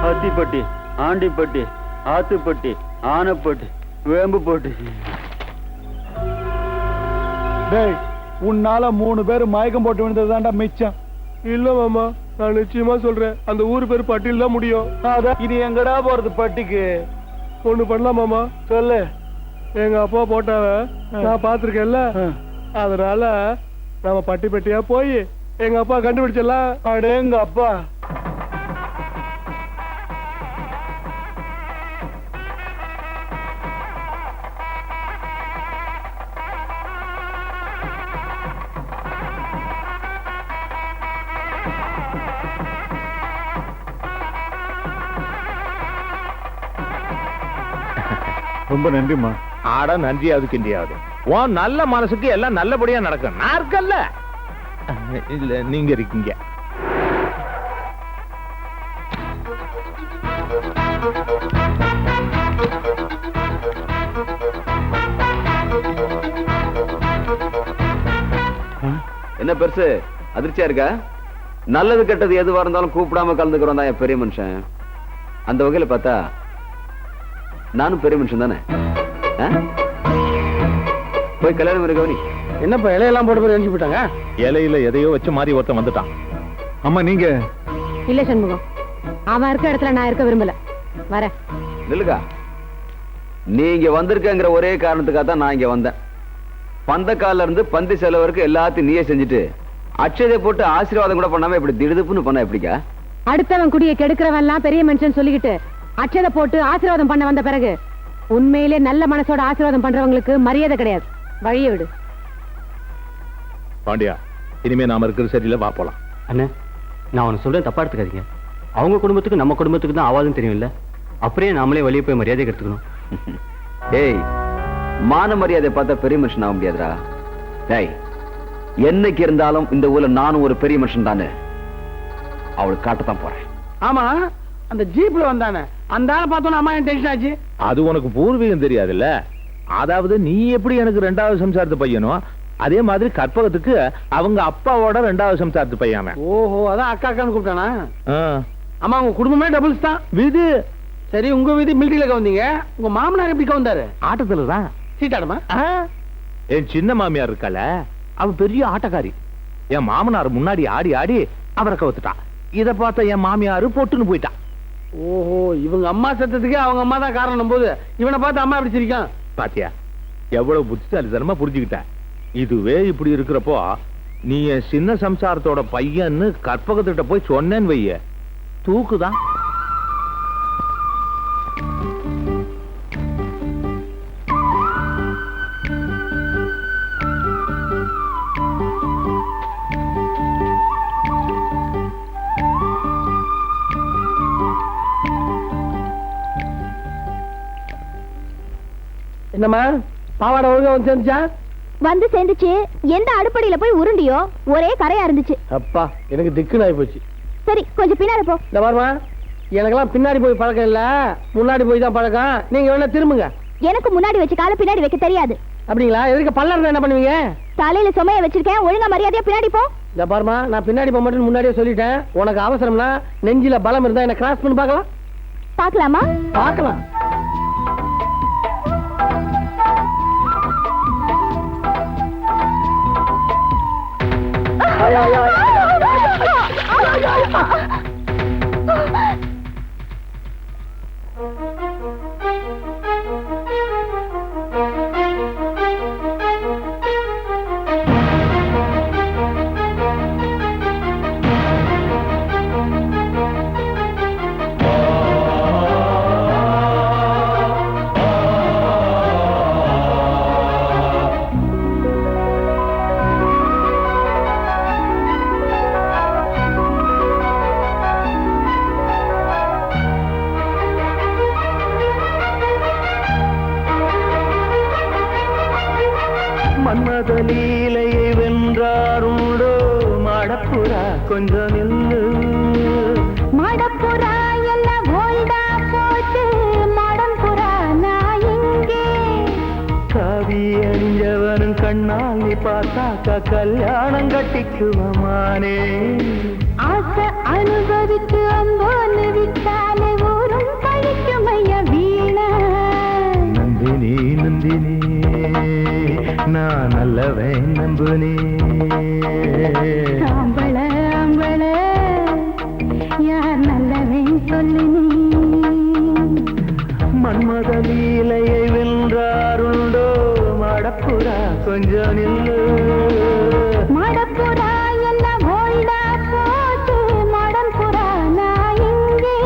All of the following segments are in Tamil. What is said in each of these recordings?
அத்திப்பட்டி, ஆண்டிப்பட்டி, ஆத்துப்பட்டி, ஆனப்பட்டி, வேம்புப்பட்டி. டேய், உன்னால 3 பேர் மயக்கம் போட்டு விழுந்ததுதான்டா மிச்சம். இல்ல மாமா, நான் நிச்சயமா சொல்றேன், அந்த ஊர் பேர் பட்டியல் தான் முடியும். அதான் இது எங்கடா போறது பட்டிக்கு? ஒண்ணு பண்ணலாம் மாமா. சொல்லு. எங்க அப்பா போட்டாவ நான் பாத்திருக்கேன்ல, அதனால நாம பட்டி பட்டியா போய் எங்க அப்பா கண்டுபிடிச்சிடலாம். அடே எங்க அப்பா. ரொம்ப நன்றிமா. ஆட நன்றி அதுக்கு இந்தியாவது. உன் நல்ல மனசுக்கு எல்லாம் நல்லபடியா நடக்கும். நான் இருக்கல்ல, இல்ல நீங்க இருக்கீங்க. என்ன பெருசு அதிர்ச்சியா இருக்கா? நல்லது கெட்டது எதுவா இருந்தாலும் கூப்பிடாம கலந்துக்கிறோம் தான் என் பெரிய மனுஷன். அந்த வகையில பார்த்தா நானும் பெரிய மனுஷன் தானே. போய் கல்யாணம் இருக்க கவனி. என்னப்பா இலையெல்லாம் போட்டு போய் எழுந்து போயிட்டாங்க? இலையில எதையோ வச்சு மாறி ஒருத்தன் வந்துட்டான். அம்மா நீங்க இல்ல சண்முகம், அவன் இருக்க இடத்துல நான் இருக்க விரும்பல. வரேன். நில்லுக்கா, நீங்க வந்திருக்கங்கிற ஒரே காரணத்துக்காக தான் நான் இங்க வந்தேன். பந்தக்கால இருந்து பந்தி செலவருக்கு எல்லாத்தையும் நீயே செஞ்சுட்டு அட்சதை போட்டு ஆசீர்வாதம் கூட பண்ணாம இப்படி திடுதுப்புன்னு பண்ண எப்படிக்கா? அடுத்தவன் குடியை கெடுக்கிறவன் எல்லாம் பெரிய மனுஷன் சொல்லிக்கிட்டு அட்சதை போட்டு ஆசீர்வாதம் பண்ண வந்த பிறகு உண்மையிலே நல்ல மனசோட ஆசீர்வாதம் பண்றவங்களுக்கு மரியாதை கிடையாது. வழியை விடு. பாண்டியா, இனிமே நாம இருக்கிறது சரியில்லை, வா போலாம். அண்ணே, நான் அவனை சொல்றேன், தப்பா எடுத்துக்காதீங்க. அவங்க குடும்பத்துக்கு நம்ம குடும்பத்துக்கு தான் ஆவாதுன்னு தெரியும் இல்ல, அப்படியே நாமளே வெளியே போய் மரியாதை எடுத்துக்கணும். ஏய், மான மரியாதை பார்த்தா பெரிய மனுஷன் ஆக முடியாதுடா. டேய், என்னைக்கு இருந்தாலும் இந்த ஊர்ல நானும் ஒரு பெரிய மனுஷன் தானே. அவளுக்கு காட்டத்தான் போறேன். ஆமா, அந்த ஜீப்ல வந்தானே அந்த ஆளை பார்த்தோன்னா அம்மா என் டென்ஷன் ஆச்சு. அது உனக்கு பூர்வீகம் தெரியாதுல்ல. அதாவது நீ எப்படி எனக்கு 2வது சம்சாரத்து பையனோ அதே மாதிரி கற்பகத்துக்கு அவங்க அப்பாவோட 2வது சம்சாரத்து பையன். ஓஹோ, அதான் அக்கா அக்கான்னு கூப்பிட்டானா? அம்மா, உங்க குடும்பமே டபுள்ஸ் தான். விது சரி, உங்க வீதி மிலிட்டரியில கவந்தீங்க, உங்க மாமனார் எப்படி கவந்தாரு? ஆட்டத்துல தான். சீட்டாடுமா? என் சின்ன மாமியார் இருக்கல, அவ பெரிய ஆட்டக்காரி. என் மாமனார் முன்னாடி ஆடி ஆடி அவரை கவுத்துட்டா. இத பார்த்த என் மாமியாரு பொட்டுன்னு போயிட்டா. ஓஹோ, இவங்க அம்மா சத்தத்துக்கு அவங்க அம்மா தான் காரணம் போது இவனை பார்த்து அம்மா எப்படி சிரிக்கும்? பாத்தியா எவ்வளவு புத்திசாலித்தனமா புரிஞ்சுக்கிட்ட. இதுவே இப்படி இருக்கிறப்போ நீ என் சின்ன சம்சாரத்தோட பையன்னு கற்பகத்திட்ட போய் சொன்னேன்னு வைய, தூக்குதான். என்னம்மா, பாவாடை ஒழுங்கா வந்து சேர்ந்துச்சா? வந்து சேர்ந்துச்சு. எந்த அடுப்படியில போய் உருண்டியோ ஒரே கரையா இருந்துச்சு. அப்பா, எனக்கு திக்குன்னு ஆகி போச்சு. சரி, கொஞ்சம் பின்னாடி போ. இந்த பாருமா, எனக்கெல்லாம் பின்னாடி போய் பழக்கம் இல்ல, முன்னாடி போய் தான் பழக்கம். நீங்க வேணா திரும்புங்க. எனக்கு முன்னாடி வச்சு கால பின்னாடி வைக்க தெரியாது. அப்படிங்களா? எதுக்கு பல்ல இருந்தா என்ன பண்ணுவீங்க? தலையில சுமைய வச்சிருக்கேன், ஒழுங்கா மரியாதையா பின்னாடி போ. இந்த பாருமா, நான் பின்னாடி போக மாட்டேன்னு முன்னாடியே சொல்லிட்டேன். உனக்கு அவசரம்னா நெஞ்சில பலம் இருந்தா என்ன கிராஸ் பண்ணி பார்க்கலாம். பார்க்கலாமா? பார்க்கலாம். மன்மதலீலையை வென்றாருண்டோ மடப்புறா கொஞ்சம் நில்லு. மடப்புறா எல்லாம் ஓல்டா போட்டு மடம்புறா நான் இங்கே. காவி அணிஞ்சவனும் கண்ணால் நீ பார்த்தாக்கா கல்யாணம் கட்டிக்குவமானே. ஆசை அனுபவித்து அம்போன்னு விட்டாலே தரேன் சொல்லு மன்மத லீலையை வென்றாருண்டோ மடப்புறா கொஞ்சம் நில்லு மடப்புறா எல்லாம் ஓய்டா போச்சு மடம்புறா நான் இங்கே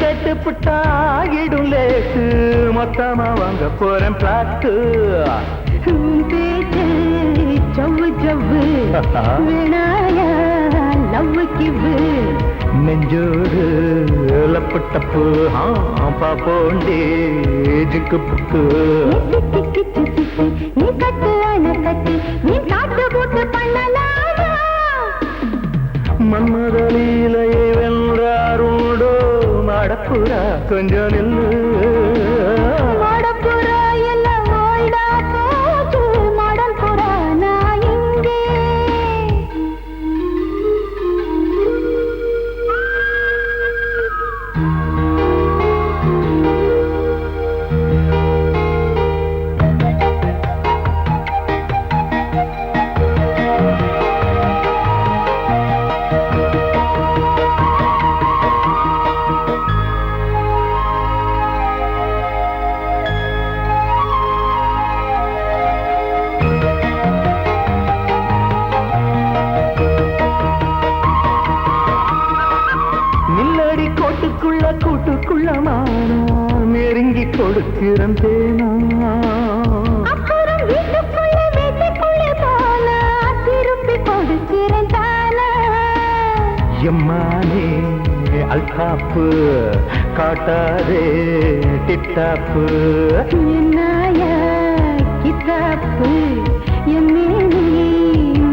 கேட்டு புட்டாகிடும் லேசு மொத்தமா வாங்க போறேன் பிளாட்டு சவ்வு சவ்வு வினாயா லவ்வு கிவ்வு நெஞ்சோடு லப்பு டப்பு பாப்போண்டே ஜிக்கு புக்கு நீ கட்டு அணை கட்டி நீ காட்டு போட்டு பண்ணலாமா மன்மத லீலையை வென்றாருண்டோ மடப்புறா கொஞ்சம் நில்லு மடப்புறா எல்லாம் ஓய்டா போச்சு மடம்புறா நான் இங்கே கூட்டுக்குள்ள மானா நெருங்கி கொடுக்கிறேன் தேனா அப்புறம் வீட்டுக்குள்ளே போனா திருப்பி கொடுக்கிறேன் தானா எம்மானே அல்காப்பு காட்டாதே டிட்டாப்பு என்னாயா கித்தாப்பு எம்மேனி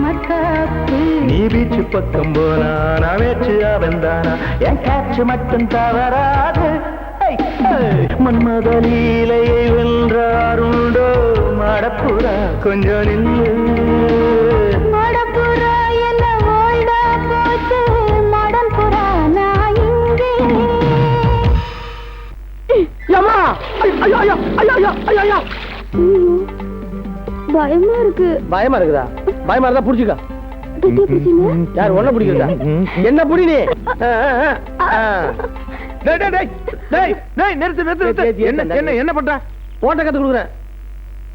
மத்தாப்பு நீ பீச்சு பக்கம் போனா நான் வேச்சு அவன்தானா என் காற்று மட்டும் தவறாது மன்மத லீலையை வென்றாருண்டோ மடப்புறா கொஞ்சம் நில்லு மடப்புறா எல்லாம் ஓய்டா போச்சு மடம்புறா நான் இங்கே பயமா இருக்கு பயமா இருக்குதா? பயமா இருந்தா புடிச்சுக்க. யார் ஒன்ன பிடிக்கிறதா? என்ன புடி நீ? என்ன பண்ற? ஓட்ட கத்து கொடுக்குறேன்.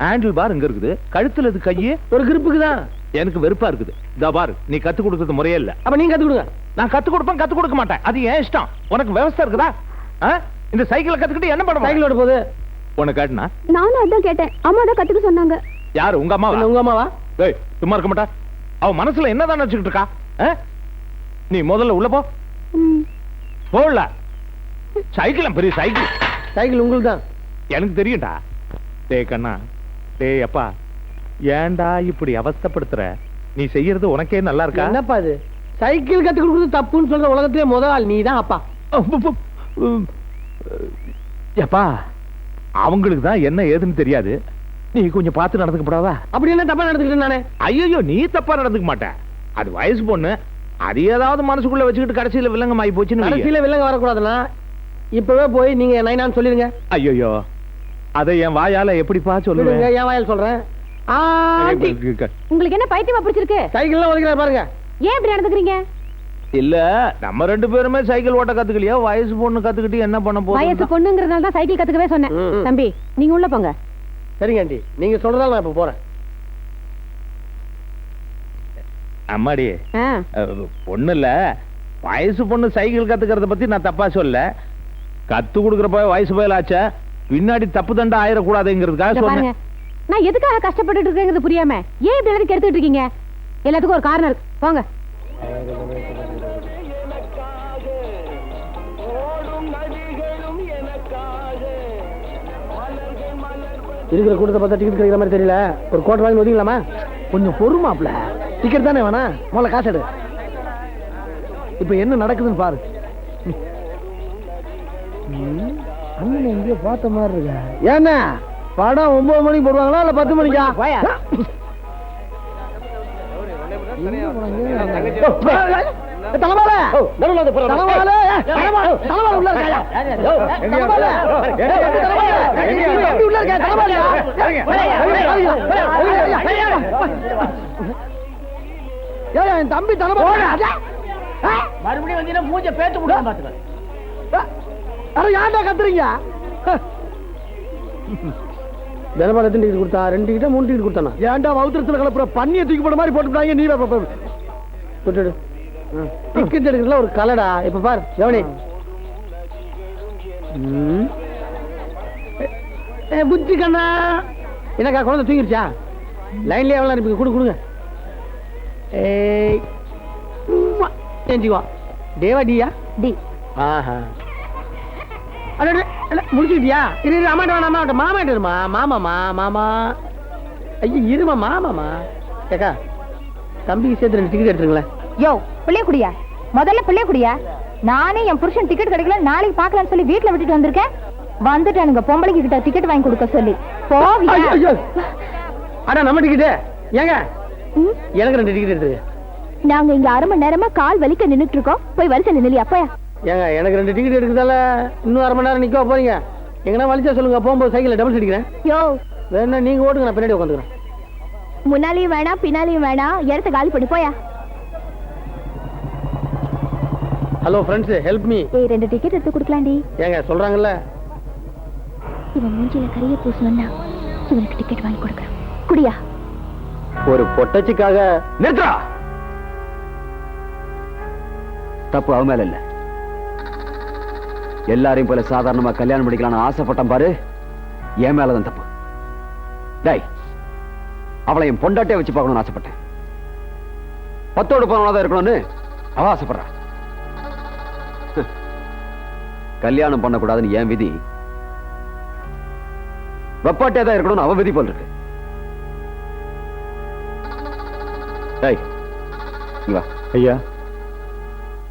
ஹேண்டில் பார் இங்க இருக்குது, கழுத்துல இது கையே ஒரு கிரிப்புக்கு தான். எனக்கு வெறுப்பா இருக்குது. இதா பாரு, நீ கத்து கொடுக்கறது முறையே இல்ல. அப்ப நீங்க கத்து கொடுங்க. நான் கத்து கொடுப்பேன், கத்து கொடுக்க மாட்டேன். அது ஏன் இஷ்டம். உனக்கு விவசாயம் இருக்குதா? இந்த சைக்கிளை கத்துக்கிட்டு என்ன பண்ணுவ? சைக்கிள் ஓட போகுது. உனக்கு கேட்டனா? நானும் அதான் கேட்டேன். அம்மா தான் கத்துக்க சொன்னாங்க. யாரு, உங்க அம்மாவா? உங்க அம்மாவா? ஏய், சும்மா இருக்க மாட்டா. அவ மனசுல என்னதான் நினைச்சுக்கிட்டு இருக்கா? நீ முதல்ல உள்ள போ. போல சைக்கிள் பெரிய சைக்கிள். சைக்கிள் உங்களுக்கு தான். எனக்கு தெரியும்டா. டேய் கண்ணா, டேய் அப்பா, ஏன்டா இப்படி அவஸ்தைப்படுத்துற? நீ செய்யறது உனக்கே நல்லா இருக்கா? என்னப்பா இது? சைக்கிள் கத்து கொடுக்குறது தப்புன்னு சொல்ற உலகத்திலே முதல் ஆள் நீ தான். அப்பா அப்பா, அவங்களுக்கு தான் என்ன ஏதுன்னு தெரியாது. நீ கொஞ்சம் பார்த்து நடந்துக்கப்படாதா? அப்படி என்ன தப்பா நடந்துக்கிட்டேன் நானே? ஐயோ, நீ தப்பா நடந்துக்க மாட்டேன். அது வயசு பொண்ணு. அது ஏதாவது மனசுக்குள்ள வச்சுக்கிட்டு கடைசியில வில்லங்கம் ஆகி போச்சுன்னு. கடைசியில வில்லங்க வரக்கூடாதுன்னா இப்பவே போய் நீங்க நைனான்னு சொல்லிருங்க. ஐயோ, அதை என் வாயால எப்படிப்பா சொல்லுங்க? என் வாயால் சொல்றேன். உங்களுக்கு என்ன பைத்தியமா பிடிச்சிருக்கு? சைக்கிள் ஓடிக்கிற பாருங்க. ஏன் இப்படி நடந்துக்கிறீங்க? இல்ல, நம்ம ரெண்டு பேருமே சைக்கிள் ஓட்ட கத்துக்கலையா? வயசு பொண்ணு கத்துக்கிட்டு என்ன பண்ண போறோம்? வயசு பொண்ணுங்கிறதுனால தான் சைக்கிள் கத்துக்கவே சொன்னேன். தம்பி, நீங்க உள்ள போங்க. சரிங்க ஆண்டி, நீங்க சொல்றதால நான் இப்ப போறேன். அம்மாடி, பொண்ணு இல்ல, வயசு பொண்ணு சைக்கிள் கத்துக்கிறத பத்தி நான் தப்பா சொல்ல. கத்து கொடுக்கறப்ப வயசு போயலாச்சா, பின்னாடி தப்பு தண்டா ஆயிடக்கூடாதுங்கிறதுக்காக சொன்னேன். நான் எதுக்காக கஷ்டப்பட்டு இருக்கேங்கிறது புரியாம ஏன் இப்படி எல்லாரும் கெடுத்துட்டு இருக்கீங்க? எல்லாத்துக்கும் ஒரு காரணம் இருக்கு. போங்க. இருக்கிற கூட்டத்தை பார்த்தா டிக்கெட் கிடைக்கிற மாதிரி தெரியல. ஒரு கோட்டை வாங்கி ஒதுங்கலாமா? கொஞ்சம் பொறுமாப்ல. டிக்கெட் தானே வேணா, முதல்ல காசு எடு. இப்ப என்ன நடக்குதுன்னு பாரு. அண்ணன் எங்கேயோ பார்த்த மாதிரி இருக்க. ஏன்னா படம் 9 மணிக்கு போடுவாங்களா இல்ல 10 மணிக்கா? தம்பி மறுபடியும் வந்து மூஞ்ச பேத்து விடுவான் பாத்துக்க. யார்டா கத்துறீங்க? தினபால எத்தனை டிக்கெட் கொடுத்தா? 2 டிக்கெட்டா 3 டிக்கெட் கொடுத்தானா? ஏன்டா வவுத்திரத்துல கலப்புற பண்ணிய தூக்கி போட மாதிரி போட்டுட்டாங்க. நீ தொட்டு டிக்கெட் எடுக்கிறதுல ஒரு கலடா. இப்ப பாரு கவனி. புத்தி கண்ணா என்னக்கா குழந்தை தூங்கிருச்சா? லைன்லயே எவ்வளவு அனுப்பி கொடுங்க. தேவா டியா டி. ஆஹா முடிச்சுக்கிட்டியா? இரு அம்மாட்ட வேணாமா? மாமாட்ட இருமா. மாமாமா மாமா. ஐயோ இருமா மாமாமா. ஏக்கா தம்பிக்கு சேர்த்து 2 டிக்கெட் எடுத்துருங்களேன். யோ பிள்ளைய குடியா, முதல்ல பிள்ளைய குடியா. நானே என் புருஷன் டிக்கெட் கிடைக்கல நாளைக்கு பாக்கலாம்னு சொல்லி வீட்டுல விட்டுட்டு வந்திருக்கேன். வந்துட்டானுங்க பொம்பளைக்கு கிட்ட டிக்கெட் வாங்கி கொடுக்க சொல்லி. ஆனா நம்ம டிக்கெட் ஏங்க? எனக்கு 2 டிக்கெட் எடுத்துருங்க. நாங்க இங்க 1/2 மணி நேரமா கால் வலிக்க நின்னுட்டு இருக்கோம். போய் வலிச்ச நின்னலி அப்பயா. ஏங்க எனக்கு 2 டிக்கெட் எடுக்கிறதால இன்னும் 1/2 மணி நேரம் நிக்க போறீங்க. எங்கன்னா வலிச்சா சொல்லுங்க. போகும்போது சைக்கிள் டபுள் அடிக்கிறேன். யோ வேணா நீங்க ஓடுங்க, நான் பின்னாடி உட்காந்துக்கிறேன். முன்னாலையும் வேணாம் பின்னாலையும் வேணாம், இடத்த காலி பண்ணி போயா. Hello friends help me. 2 ticket எடுத்து கொடுக்கலாண்டி. ஏங்க சொல்றாங்கல்ல, இவன் மூஞ்சில கரிய பூசணும்னா இவனுக்கு டிக்கெட் வாங்கி கொடுக்கறோம். குடியா. ஒரு பொட்டச்சிக்காக நிறுத்தா. தப்பு அவன் மேல இல்ல. எல்லாரையும் போல சாதாரணமா கல்யாணம் பண்ணிக்கலாம்னு ஆசைப்பட்டான் பாரு, என் மேலதான் தப்பு. டேய், அவளை என் பொண்டாட்டிய வச்சு பார்க்கணும்னு ஆசைப்பட்டேன். 10ஓடு போனதான் இருக்கணும்னு அவ ஆசைப்படுறான். கல்யாணம் பண்ணக்கூடாதுன்னு என் விதி, வெப்பாட்டியா தான் இருக்கணும்னு அவ விதி போல் இருக்கு. டேய், இங்க வா. ஐயா